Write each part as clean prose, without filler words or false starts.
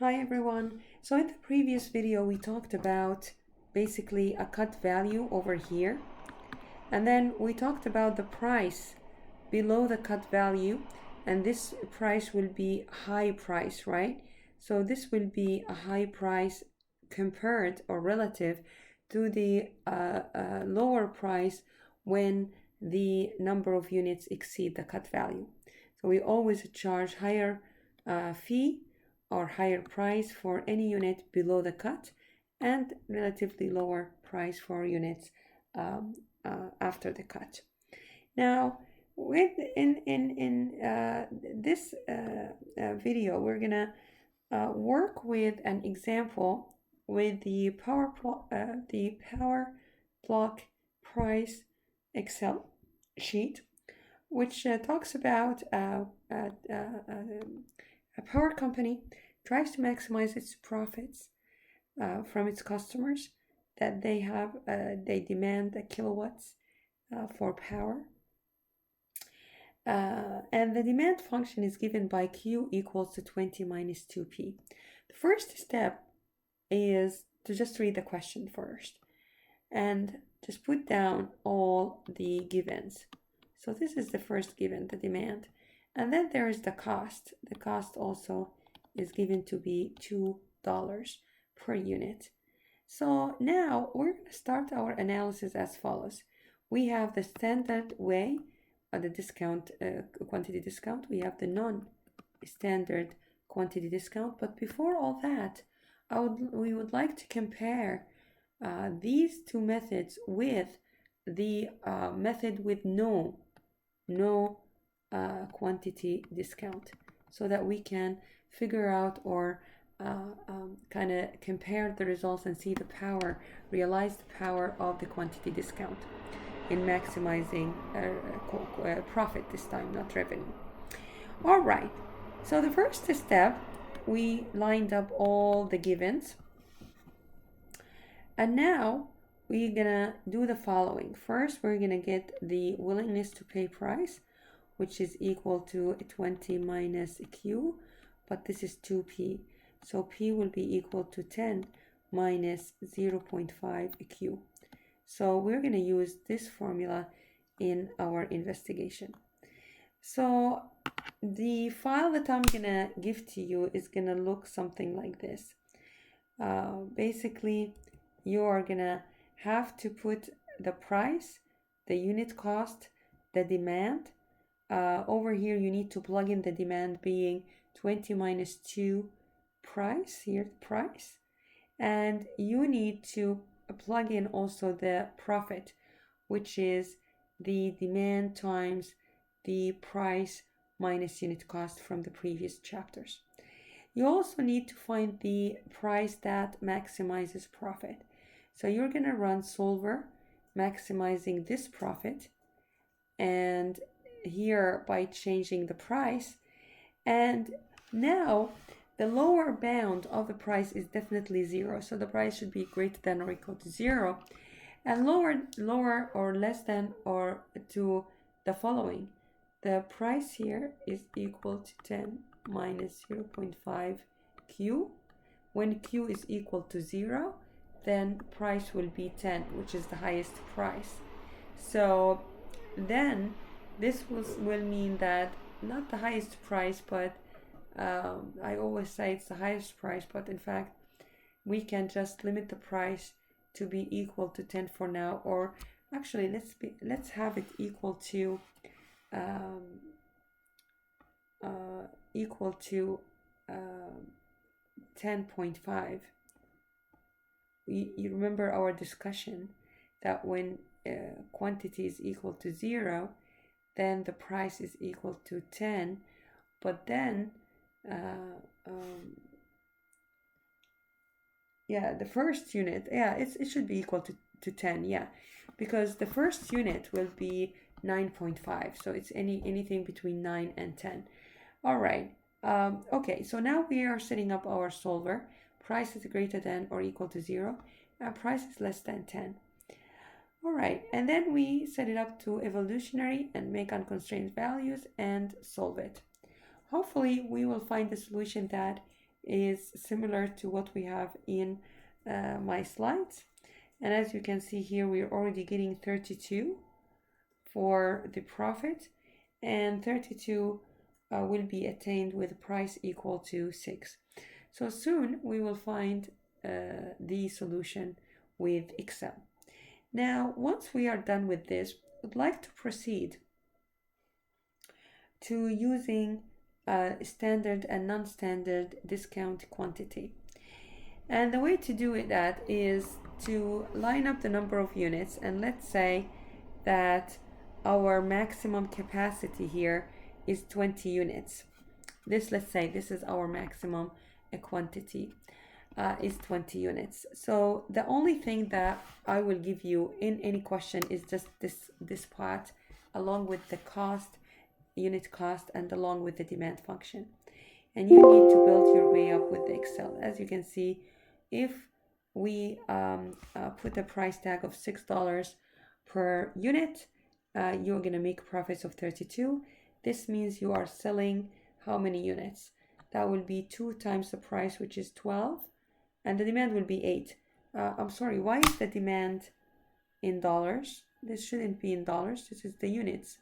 Hi everyone. So in the previous video we talked about basically a cut value over here, and then we talked about the price below the cut value, and this price will be high price, right? So this will be a high price compared or relative to the lower price when the number of units exceed the cut value. So we always charge higher fee or higher price for any unit below the cut, and relatively lower price for units after the cut. Now, in this video, we're gonna work with an example with the power block price Excel sheet, which talks about a power company tries to maximize its profits from its customers that they demand the kilowatts for power. And the demand function is given by Q equals to 20 minus 2P. The first step is to just read the question first and just put down all the givens. So this is the first given, the demand. And then there is the cost. The cost also is given to be $2 per unit. So now we're going to start our analysis as follows. We have the standard way, the discount, quantity discount. We have the non-standard quantity discount. But before all that, we would like to compare these two methods with the method with no quantity discount, so that we can figure out or kind of compare the results and see the power, realize the power of the quantity discount in maximizing profit this time, not revenue. All right, so the first step, we lined up all the givens, and now we're gonna do the following. First, we're gonna get the willingness to pay price, which is equal to 20 minus Q, but this is 2P. So P will be equal to 10 minus 0.5 Q. So we're going to use this formula in our investigation. So the file that I'm going to give to you is going to look something like this. Basically, you are going to have to put the price, the unit cost, the demand. Over here, you need to plug in the demand being 20 minus 2 price, here price. And you need to plug in also the profit, which is the demand times the price minus unit cost from the previous chapters. You also need to find the price that maximizes profit. So you're going to run solver maximizing this profit, and here by changing the price, and now the lower bound of the price is definitely 0, so the price should be greater than or equal to 0, and lower or less than or to the following. The price here is equal to 10 minus 0.5 Q. When Q is equal to 0, then price will be 10, which is the highest price. So then this will mean that not the highest price, but I always say it's the highest price, but in fact we can just limit the price to be equal to 10 for now, or actually let's have it equal to 10.5. You remember our discussion that when quantity is equal to 0, then the price is equal to 10, but then the first unit, it should be equal to 10, because the first unit will be 9.5, so it's anything between 9 and 10. All right, okay, so now we are setting up our solver. Price is greater than or equal to 0, and price is less than 10. All right, and then we set it up to evolutionary and make unconstrained values and solve it. Hopefully we will find a solution that is similar to what we have in my slides. And as you can see here, we're already getting 32 for the profit, and 32 will be attained with price equal to 6. So soon we will find the solution with Excel. Now, once we are done with this, I'd like to proceed to using standard and non-standard discount quantity. And the way to do that is to line up the number of units, and let's say that our maximum capacity here is 20 units. Let's say this is our maximum quantity is 20 units. So the only thing that I will give you in any question is just this part, along with the cost, unit cost, and along with the demand function. And you need to build your way up with the Excel. As you can see, if we put a price tag of $6 per unit, you're going to make profits of 32. This means you are selling how many units? That will be 2 times the price, which is 12, and the demand will be 8. I'm sorry, why is the demand in dollars? This shouldn't be in dollars. This is the units.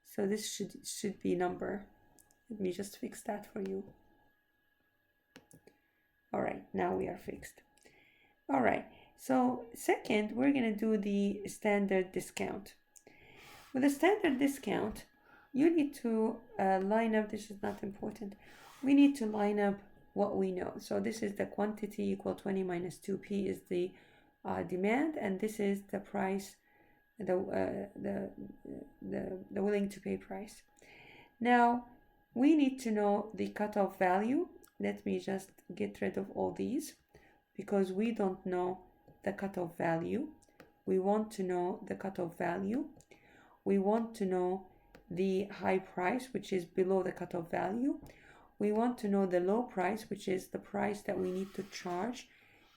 So this should be number. Let me just fix that for you. All right, now we are fixed. All right, so second, we're going to do the standard discount. With a standard discount, you need to line up, this is not important, we need to line up what we know. So this is the quantity equal 20 minus 2p is the demand, and this is the price, the willing to pay price. Now, we need to know the cutoff value. Let me just get rid of all these because we don't know the cutoff value. We want to know the cutoff value. We want to know the high price, which is below the cutoff value. We want to know the low price, which is the price that we need to charge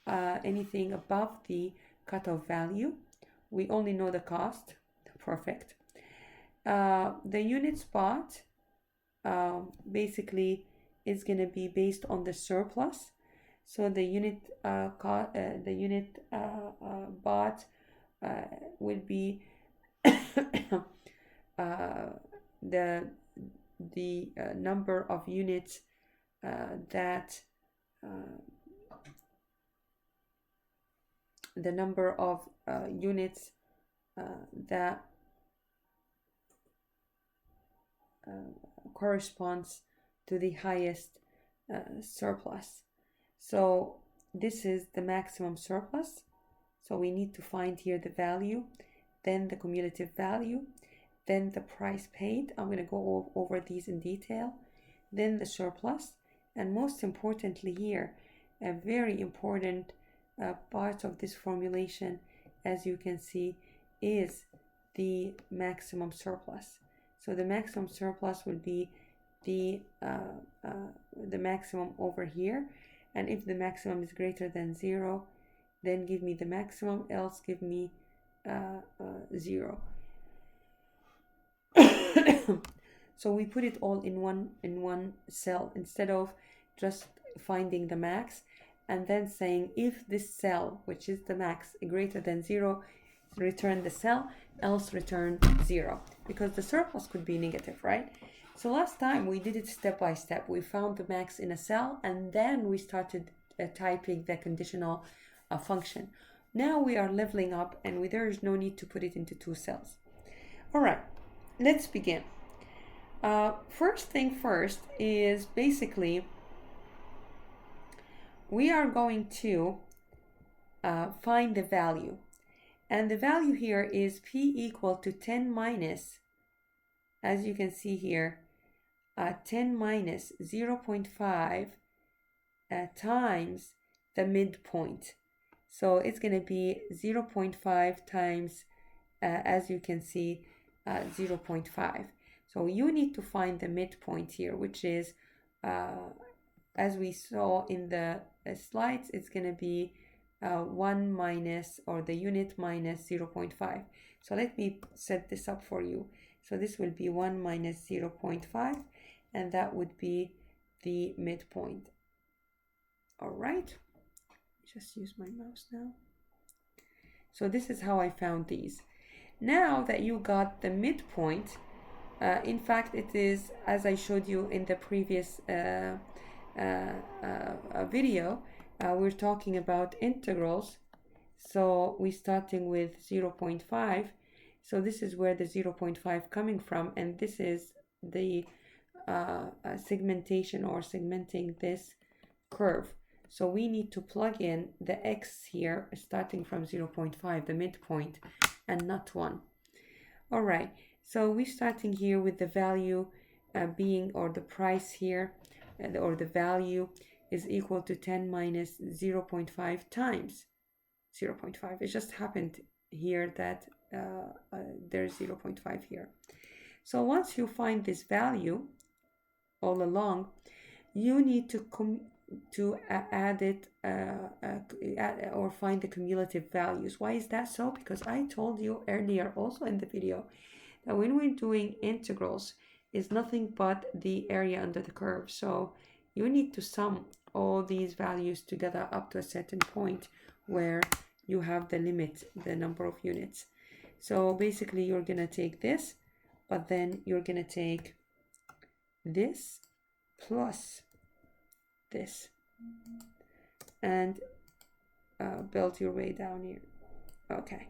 anything above the cutoff value. We only know the cost. Perfect. The unit spot basically is going to be based on the surplus. So the unit bought will be the number of units that corresponds to the highest surplus. So this is the maximum surplus. So we need to find here the value, then the cumulative value, then the price paid. I'm going to go over these in detail, then the surplus, and most importantly here, a very important part of this formulation, as you can see, is the maximum surplus. So the maximum surplus will be the maximum over here, and if the maximum is greater than 0, then give me the maximum, else give me 0. So we put it all in one cell instead of just finding the max and then saying if this cell, which is the max, greater than 0, return the cell, else return 0, because the surplus could be negative, right? So last time we did it step by step. We found the max in a cell and then we started typing the conditional function. Now we are leveling up and there is no need to put it into 2 cells. All right, let's begin. First thing first is basically we are going to find the value. And the value here is P equal to 10 minus, as you can see here, 10 minus 0.5 times the midpoint. So it's going to be 0.5 times, as you can see, 0.5. So you need to find the midpoint here, which is, as we saw in the slides, it's going to be 1 minus, or the unit minus 0.5. So let me set this up for you. So this will be 1 minus 0.5, and that would be the midpoint. All right, just use my mouse now. So this is how I found these. Now that you got the midpoint, in fact, it is, as I showed you in the previous video, we're talking about integrals. So we're starting with 0.5. So this is where the 0.5 coming from, and this is the segmentation or segmenting this curve. So we need to plug in the x here, starting from 0.5, the midpoint, and not 1. All right, so we're starting here with the value being, or the price here, or the value is equal to 10 minus 0.5 times 0.5. It just happened here that there's 0.5 here. So once you find this value all along, you need to add it or find the cumulative values. Why is that so? Because I told you earlier also in the video that when we're doing integrals, is nothing but the area under the curve. So you need to sum all these values together up to a certain point where you have the limit, the number of units. So basically you're gonna take this, but then you're gonna take this plus this and build your way down here. Okay,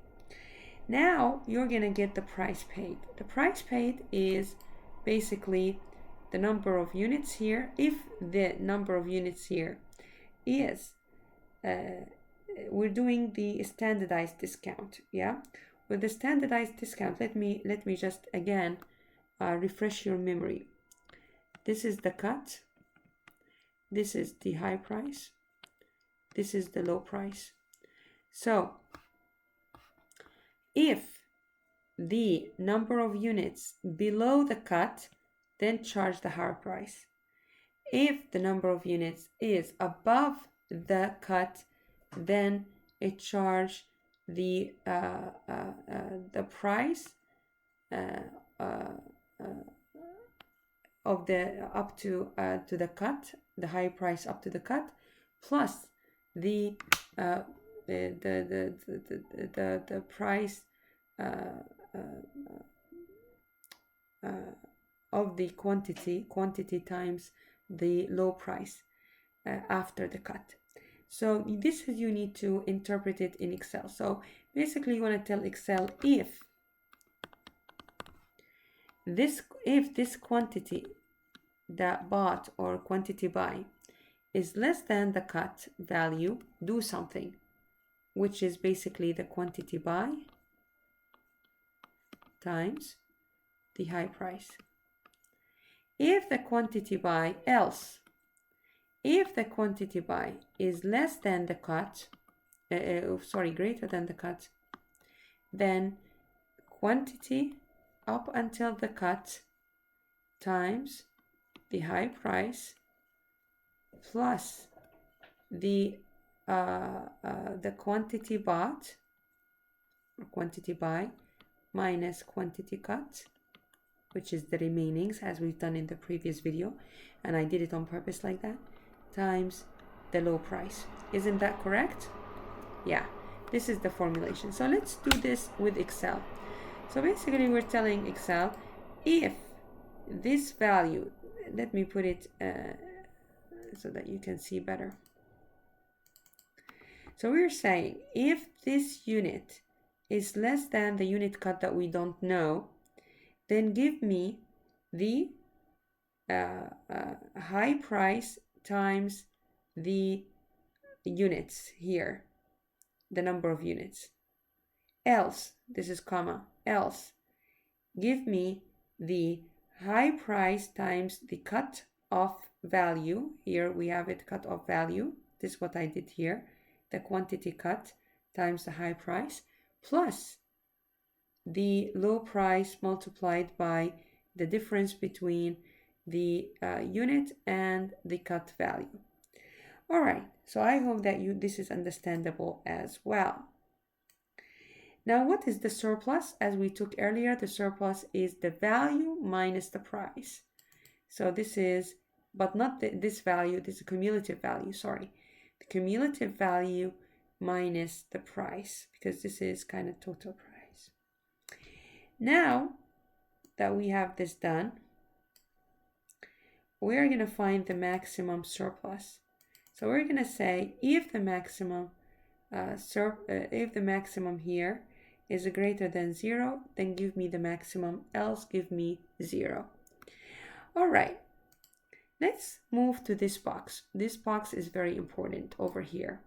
now you're gonna get the price paid. The price paid is basically the number of units here. If the number of units here is we're doing the standardized discount, yeah. With the standardized discount, let me just again refresh your memory. This is the cut, this is the high price, this is the low price. So if the number of units below the cut, then charge the higher price. If the number of units is above the cut, then it charge the price of the up to the cut, the high price up to the cut, plus the price of the quantity times the low price after the cut. So this is, you need to interpret it in Excel. So basically you want to tell Excel if this quantity that bought or quantity buy is less than the cut value, do something, which is basically the quantity buy times the high price. If the quantity buy if the quantity buy is less than the cut, greater than the cut, then quantity up until the cut times the high price plus the quantity bought or quantity buy minus quantity cut, which is the remainings as we've done in the previous video, and I did it on purpose like that, times the low price. Isn't that correct? Yeah, this is the formulation. So let's do this with Excel. So basically we're telling Excel if this value, let me put it so that you can see better. So we're saying if this unit is less than the unit cut that we don't know, then give me the high price times the units here, the number of units. Else, this is comma, else, give me the high price times the cut off value. Here we have it, cut off value. This is what I did here. The quantity cut times the high price plus the low price multiplied by the difference between the unit and the cut value. All right, so I hope that this is understandable as well. Now, what is the surplus? As we took earlier, the surplus is the value minus the price. So this is but not this value, this is cumulative value, sorry. The cumulative value minus the price, because this is kind of total price. Now that we have this done, we're going to find the maximum surplus. So we're going to say if the maximum here is greater than 0, then give me the maximum, else give me 0. All right, let's move to this box. This box is very important over here.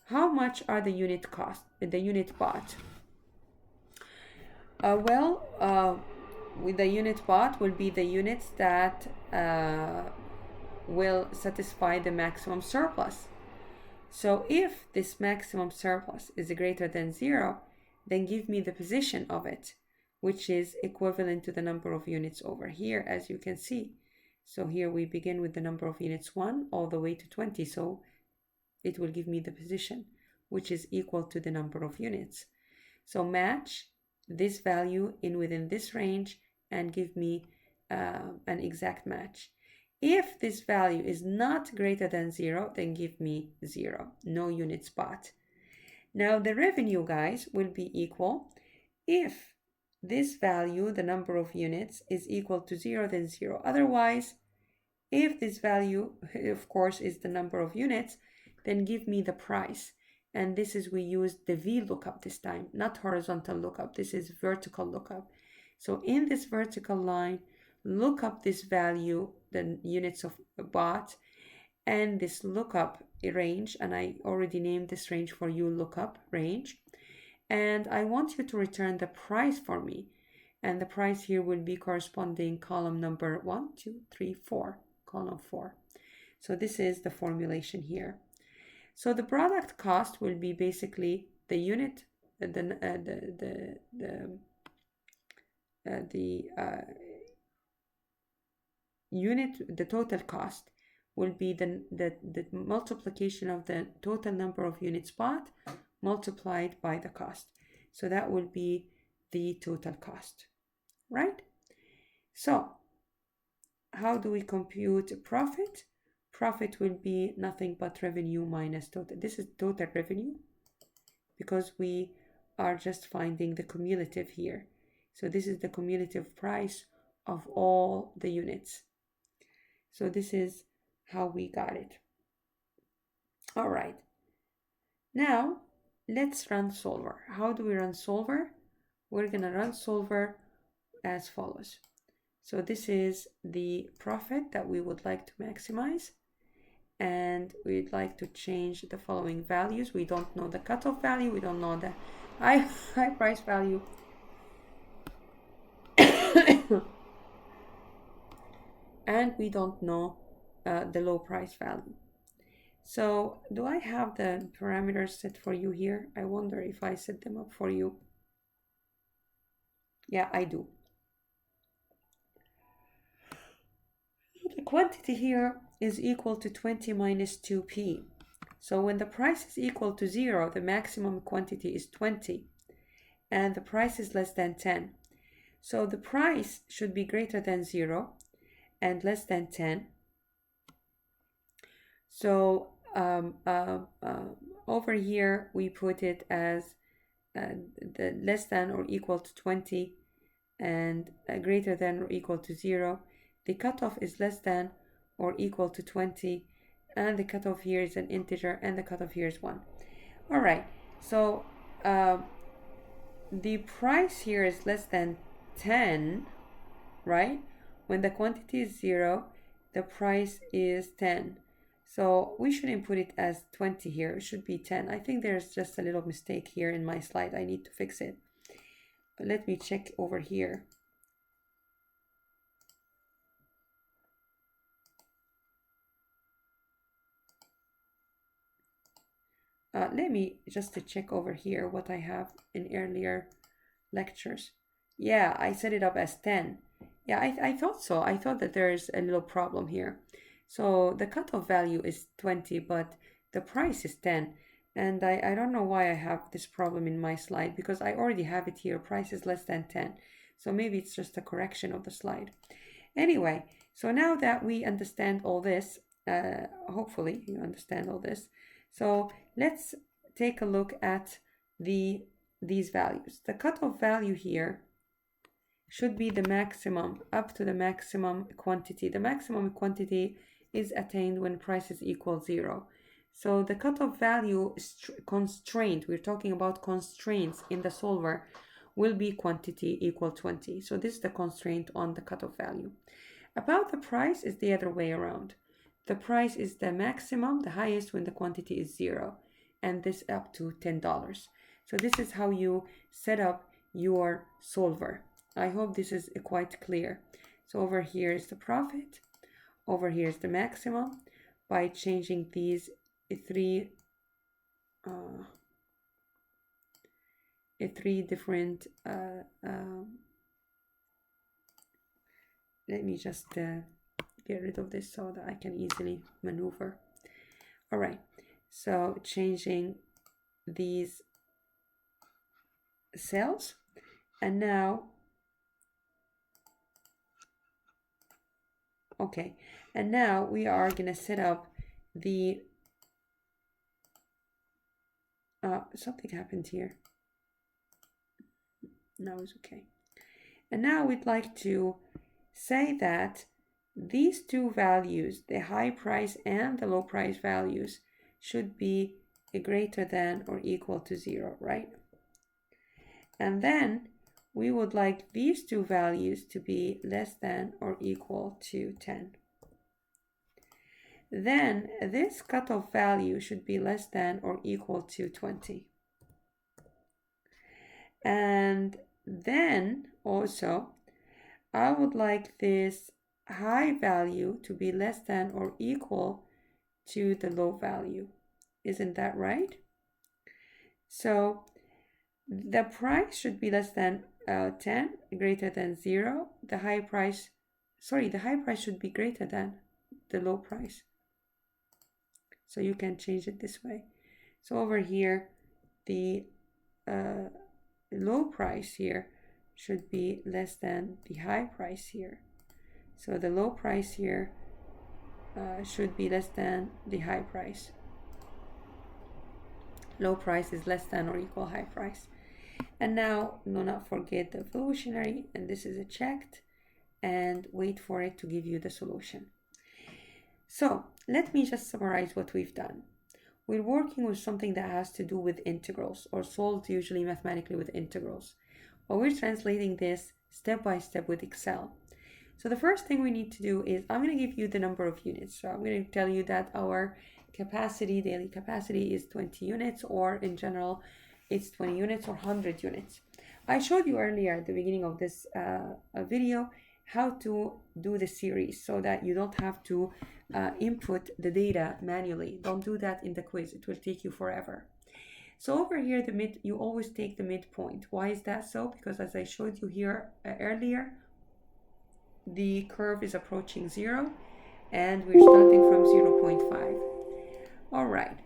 How much are the unit cost, the unit bought? With the unit bought will be the units that will satisfy the maximum surplus. So if this maximum surplus is greater than 0, then give me the position of it, which is equivalent to the number of units over here, as you can see. So here we begin with the number of units 1 all the way to 20. So it will give me the position, which is equal to the number of units. So match this value within this range and give me an exact match. If this value is not greater than 0, then give me 0, no units bought. Now the revenue, guys, will be equal. If this value, the number of units, is equal to 0, then 0. Otherwise, if this value, of course, is the number of units, then give me the price. And this is, we use the V lookup this time, not horizontal lookup. This is vertical lookup. So in this vertical line, look up this value, the units of bought, and this lookup range, and I already named this range for you, lookup range. And I want you to return the price for me. And the price here will be corresponding column number 1, 2, 3, 4, column 4. So this is the formulation here. So the product cost will be basically the unit, the total cost will be the multiplication of the total number of units bought multiplied by the cost. So that will be the total cost, right? So how do we compute profit? Profit will be nothing but revenue minus total. This is total revenue because we are just finding the cumulative here. So this is the cumulative price of all the units. So this is how we got it. All right. Now let's run solver. How do we run solver? We're gonna run solver as follows. So this is the profit that we would like to maximize. And we'd like to change the following values. We don't know the cutoff value. We don't know the high price value. And we don't know the low price value. So do I have the parameters set for you here? I wonder if I set them up for you. Yeah, I do. The quantity here is equal to 20 minus 2p. So when the price is equal to 0, the maximum quantity is 20, and the price is less than 10. So the price should be greater than 0 and less than 10. So over here we put it as the less than or equal to 20 and greater than or equal to 0. The cutoff is less than or equal to 20, and the cutoff here is an integer, and the cutoff here is 1. All right, so the price here is less than 10, right? When the quantity is 0, the price is 10. So we should input it as 20 here. It should be 10. I think there's just a little mistake here in my slide. I need to fix it. But let me check over here. Let me just to check over here what I have in earlier lectures. Yeah, I set it up as 10. Yeah, I thought so. I thought that there is a little problem here. So the cutoff value is 20, but the price is 10. And I don't know why I have this problem in my slide, because I already have it here. Price is less than 10. So maybe it's just a correction of the slide. Anyway, So now that we understand all this, hopefully you understand all this. So let's take a look at these values. The cutoff value here should be the maximum, up to the maximum quantity. The maximum quantity is attained when prices equal 0. So the cutoff value is constraint. We're talking about constraints in the solver will be quantity equal 20. So this is the constraint on the cutoff value. About the price is the other way around. The price is the maximum, the highest when the quantity is 0, and this up to $10. So this is how you set up your solver. I hope this is quite clear. So over here is the profit, over here is the maximum. By changing these three different let me just get rid of this so that I can easily maneuver. All right, so changing these cells, and now okay, and now we are gonna set up the something happened here. Now it's okay. And now we'd like to say that these two values, the high price and the low price values, should be greater than or equal to 0, right? And then we would like these two values to be less than or equal to 10. Then this cutoff value should be less than or equal to 20. And then also I would like this high value to be less than or equal to the low value. Isn't that right? So the price should be less than 10, greater than 0. The high price should be greater than the low price. So you can change it this way. So over here, the low price here should be less than the high price here. So the low price here should be less than the high price. Low price is less than or equal high price. And now do not forget the evolutionary, and this is a checked, and wait for it to give you the solution. So let me just summarize what we've done. We're working with something that has to do with integrals, or solved usually mathematically with integrals. But we're translating this step by step with Excel. So the first thing we need to do is I'm going to give you the number of units. So I'm going to tell you that our capacity, daily capacity, is 20 units, or in general, it's 20 units or 100 units. I showed you earlier at the beginning of this video how to do the series so that you don't have to input the data manually. Don't do that in the quiz. It will take you forever. So over here, you always take the midpoint. Why is that so? Because as I showed you here earlier, the curve is approaching 0 and we're starting from 0.5. All right.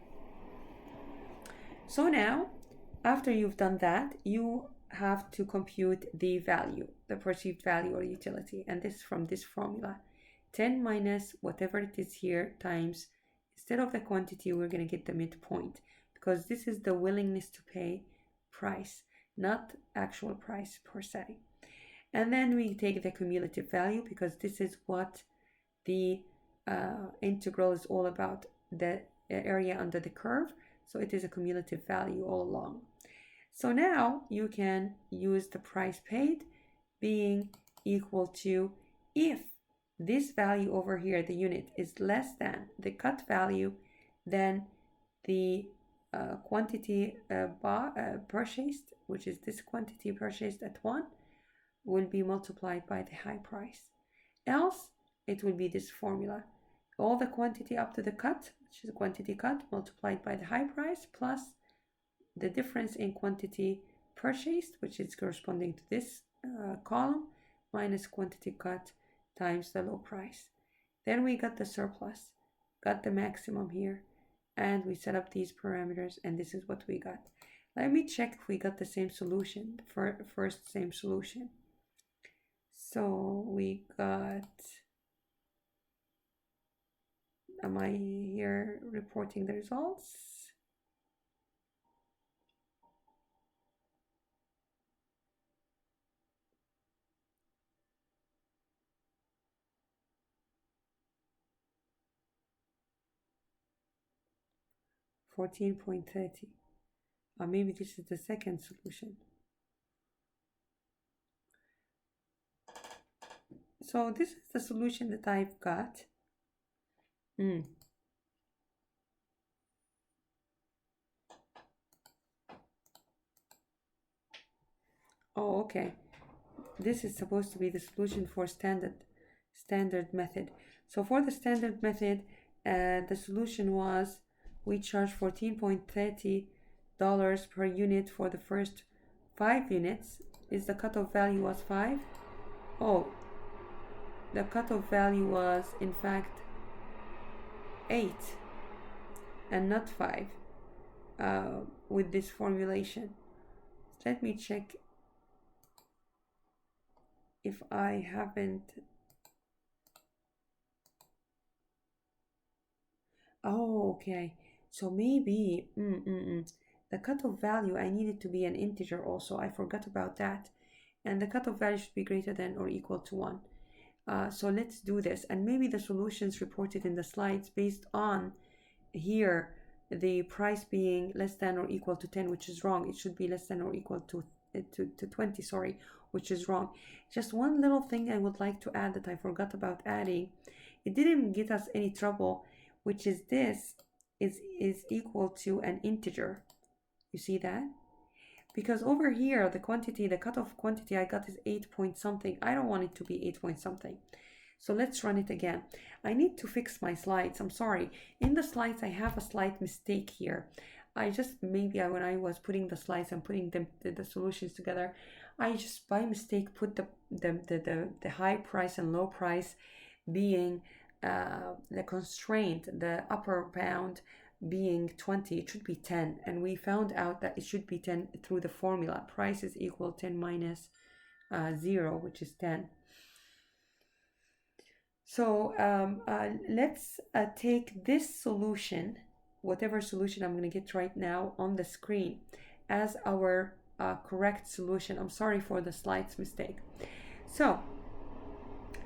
So now, after you've done that, you have to compute the value, the perceived value or utility, and this from this formula. 10 minus whatever it is here times, instead of the quantity, we're going to get the midpoint, because this is the willingness to pay price, not actual price per se. And then we take the cumulative value, because this is what the integral is all about, the area under the curve. So it is a cumulative value all along. So now you can use the price paid being equal to, if this value over here, the unit, is less than the cut value, then the quantity purchased, which is this quantity purchased at 1, will be multiplied by the high price. Else, it will be this formula. All the quantity up to the cut, which is quantity cut, multiplied by the high price, plus the difference in quantity purchased, which is corresponding to this column, minus quantity cut times the low price. Then we got the surplus, got the maximum here, and we set up these parameters, and this is what we got. Let me check if we got the same solution, first same solution. So we got am I here reporting the results? $14.30. Maybe this is the second solution. So this is the solution that I've got. Oh, okay. This is supposed to be the solution for standard method. So for the standard method, the solution was we charge $14.30 per unit for the first 5 units. Is the cutoff value was 5? Oh, the cutoff value was in fact 8 and not 5 with this formulation. Let me check if I haven't. Oh, okay. So maybe the cutoff value, I need it to be an integer also. I forgot about that. And the cutoff value should be greater than or equal to 1. So let's do this. And maybe the solutions reported in the slides based on here the price being less than or equal to 10, which is wrong. It should be less than or equal to 20, sorry, which is wrong. Just one little thing I would like to add that I forgot about adding. It didn't get us any trouble, which is this is equal to an integer. You see that? Because over here, the quantity, the cutoff quantity I got is 8 point something. I don't want it to be 8 point something. So let's run it again. I need to fix my slides. I'm sorry. In the slides, I have a slight mistake here. I just, maybe when I was putting the slides and putting the solutions together, I just by mistake put the high price and low price being the constraint, the upper bound being 20, it should be 10. And we found out that it should be 10 through the formula. Price is equal 10 minus 0, which is 10. So let's take this solution, whatever solution I'm going to get right now on the screen, as our correct solution. I'm sorry for the slides mistake. So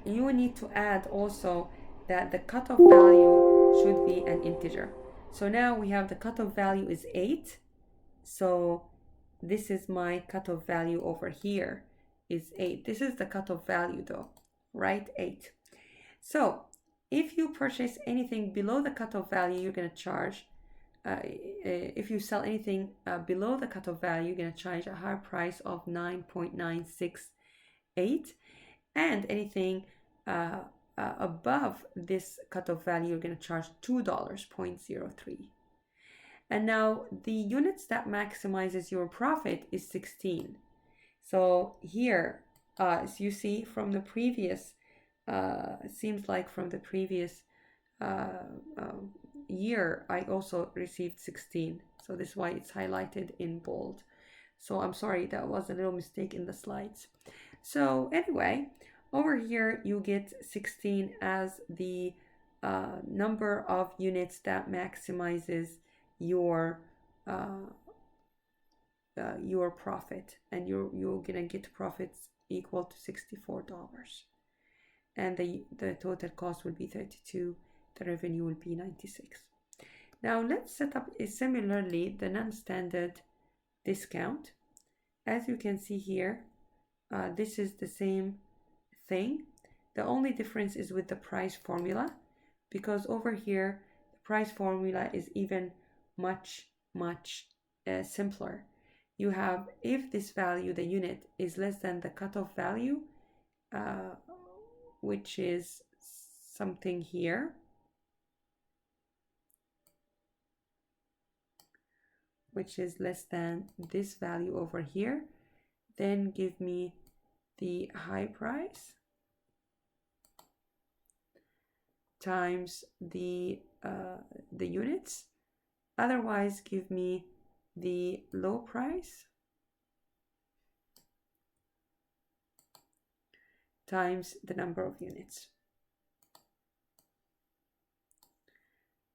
you need to add also that the cutoff value should be an integer. So now we have the cutoff value is 8. So this is my cutoff value over here is 8. This is the cutoff value though, right? 8. So if you purchase anything below the cutoff value, you're going to charge, if you sell anything below the cutoff value, you're going to charge a higher price of 9.968. And anything above this cutoff value, you're going to charge $2.03. And now the units that maximizes your profit is 16. So here, as you see from the previous, seems like from the previous year, I also received 16. So this is why it's highlighted in bold. So I'm sorry, that was a little mistake in the slides. So anyway, over here you get 16 as the number of units that maximizes your profit, and you're gonna get profits equal to $64, and the total cost will be 32. The revenue will be 96. Now let's set up similarly the non-standard discount. As you can see here, this is the same thing. The only difference is with the price formula, because over here the price formula is even much simpler. You have, if this value, the unit, is less than the cutoff value, which is something here, which is less than this value over here, then give me the high price times the units. Otherwise, give me the low price times the number of units.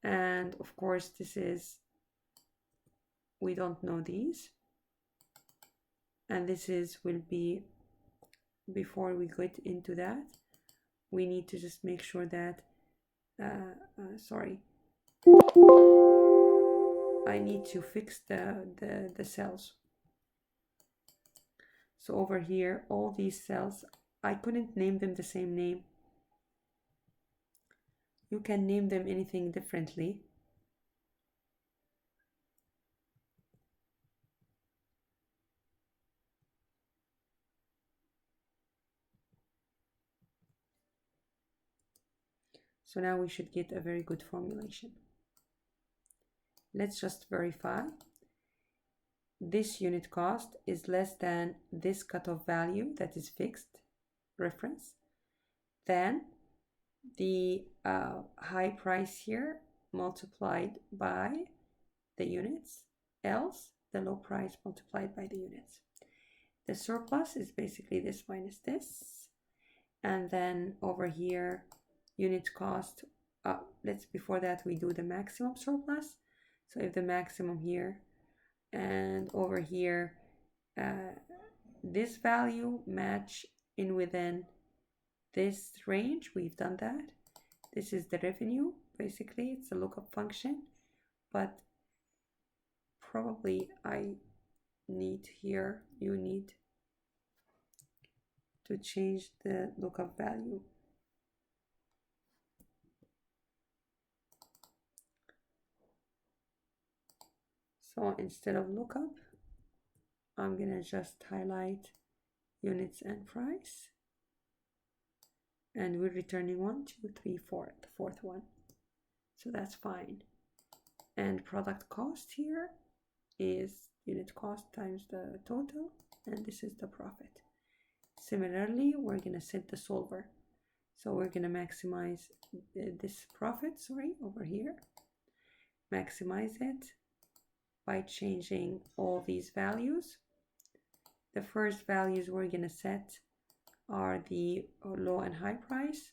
And of course, this is, we don't know these. And this is, will be, before we get into that, we need to just make sure that, sorry, I need to fix the cells. So over here, all these cells, I couldn't name them the same name. You can name them anything differently. So now we should get a very good formulation. Let's just verify. This unit cost is less than this cutoff value that is fixed, reference. Then the high price here multiplied by the units, else the low price multiplied by the units. The surplus is basically this minus this. And then over here, unit cost, before that we do the maximum surplus. So if the maximum here and over here, this value match in within this range, we've done that. This is the revenue, basically it's a lookup function, but probably I need here, you need to change the lookup value. So instead of lookup, I'm gonna just highlight units and price. And we're returning 1, 2, 3, 4, the fourth one. So that's fine. And product cost here is unit cost times the total, and this is the profit. Similarly, we're gonna set the solver. So we're gonna maximize this profit, over here. Maximize it by changing all these values. The first values we're gonna set are the low and high price.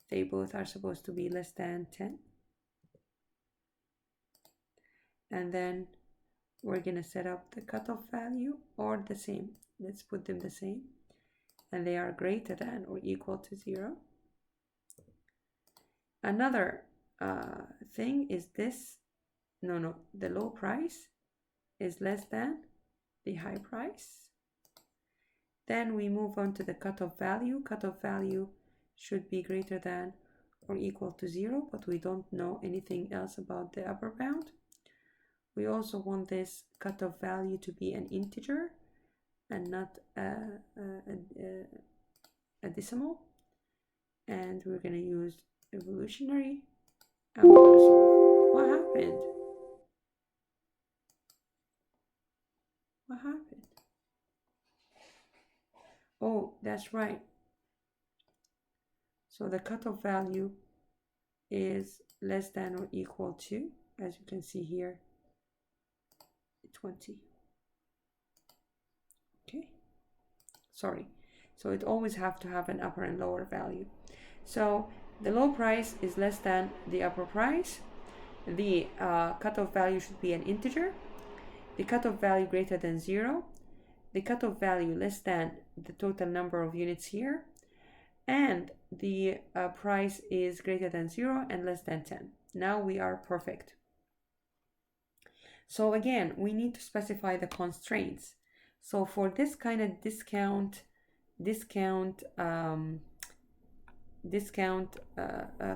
They both are supposed to be less than 10. And then we're gonna set up the cutoff value or the same. Let's put them the same. And they are greater than or equal to 0. Another thing is this, the low price is less than the high price. Then we move on to the cutoff value. Cutoff value should be greater than or equal to 0, but we don't know anything else about the upper bound. We also want this cutoff value to be an integer and not a decimal. And we're going to use evolutionary. And we're going to solve. What happened? What happened? Oh, that's right. So the cutoff value is less than or equal to, as you can see here, 20. Okay. Sorry. So it always have to have an upper and lower value. So the low price is less than the upper price. The cutoff value should be an integer. The cutoff value greater than 0. The cutoff value less than the total number of units here. And the price is greater than 0 and less than 10. Now we are perfect. So again, we need to specify the constraints. So for this kind of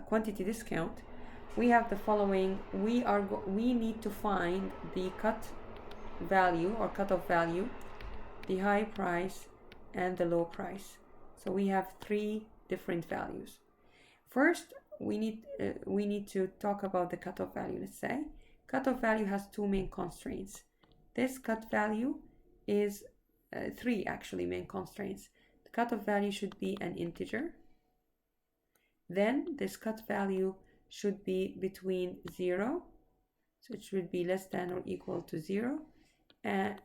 quantity discount, we have the following. We need to find the cut value or cutoff value, the high price, and the low price. So we have 3 different values. First, we need to talk about the cutoff value. Let's say cutoff value has 2 main constraints. This cut value is 3 actually main constraints. The cutoff value should be an integer. Then this cut value should be between 0, so it should be less than or equal to 0, and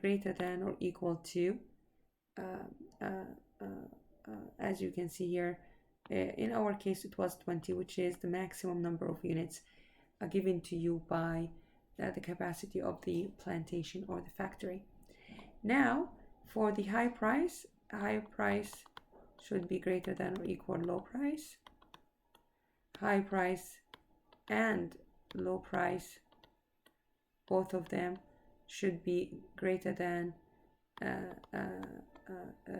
greater than or equal to, as you can see here, in our case it was 20, which is the maximum number of units given to you by the capacity of the plantation or the factory. Now for the high price should be greater than or equal low price. High price and low price, both of them should be greater than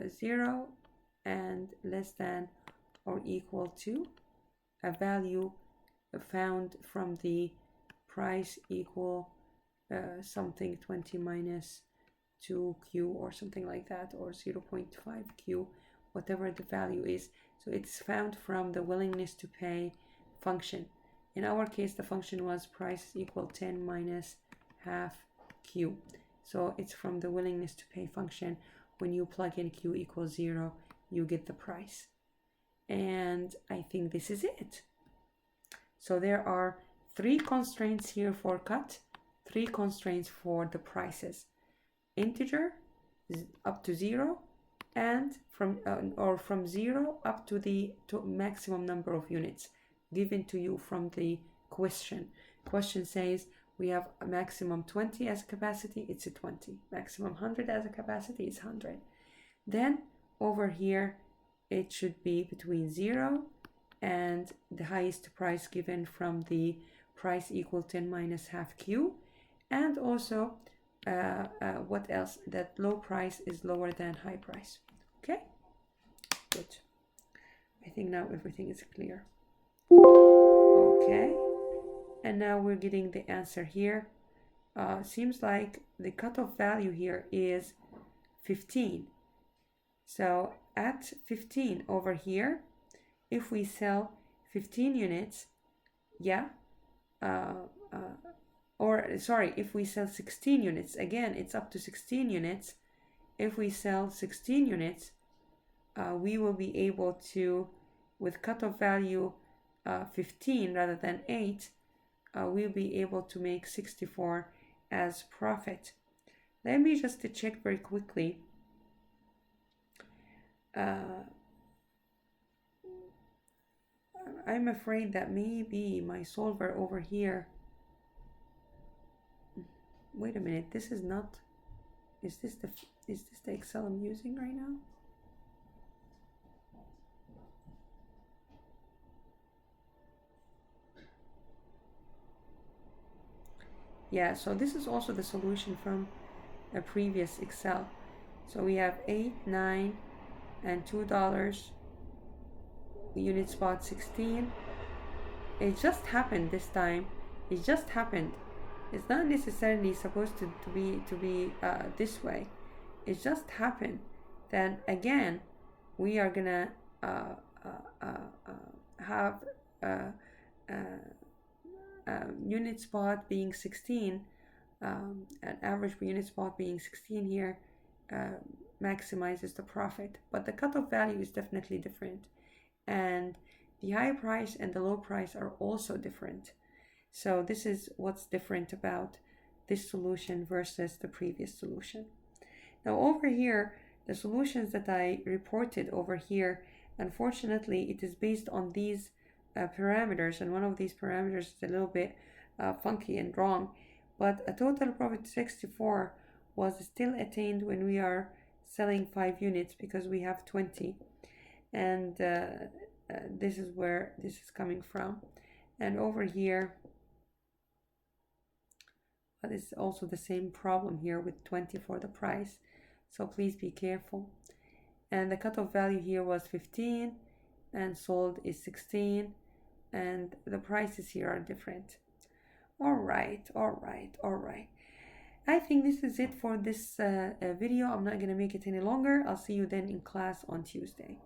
0 and less than or equal to a value found from the price equal something 20 minus 2q or something like that, or 0.5q, whatever the value is. So it's found from the willingness to pay function. In our case, the function was price equal 10 minus half q. So it's from the willingness to pay function. When you plug in q equals 0, you get the price. And I think this is it. So there are 3 constraints here for cut, 3 constraints for the prices. Integer up to 0, and from 0 up to the maximum number of units given to you from the question. Question says we have a maximum 20 as a capacity, it's a 20. Maximum 100 as a capacity is 100. Then over here it should be between 0 and the highest price given from the price equal 10 minus half q, and also what else, that low price is lower than high price. Okay, good. I think now everything is clear. Okay, and now we're getting the answer here. Seems like the cutoff value here is 15. So at 15 over here, if we sell 15 units, yeah, if we sell 16 units, again, it's up to 16 units. If we sell 16 units, we will be able to, with cutoff value 15 rather than 8, we'll be able to make 64 as profit. Let me just check very quickly. I'm afraid that maybe my solver over here, wait a minute, this is not, is this the Excel I'm using right now? Yeah, so this is also the solution from a previous Excel. So we have 8, 9, and $2. Unit spot 16. It just happened this time. It just happened. It's not necessarily supposed to be this way. It just happened. Then again, we are gonna have unit spot being 16, an average per unit spot being 16 here maximizes the profit, but the cutoff value is definitely different, and the high price and the low price are also different. So this is what's different about this solution versus the previous solution. Now over here, the solutions that I reported over here, unfortunately it is based on these parameters, and one of these parameters is a little bit funky and wrong, but a total profit 64 was still attained when we are selling 5 units because we have 20, and this is where this is coming from. And over here, this is also the same problem here with 20 for the price, so please be careful. And the cutoff value here was 15 and sold is 16, and the prices here are different. All right. I think this is it for this video. I'm not going to make it any longer. I'll see you then in class on Tuesday.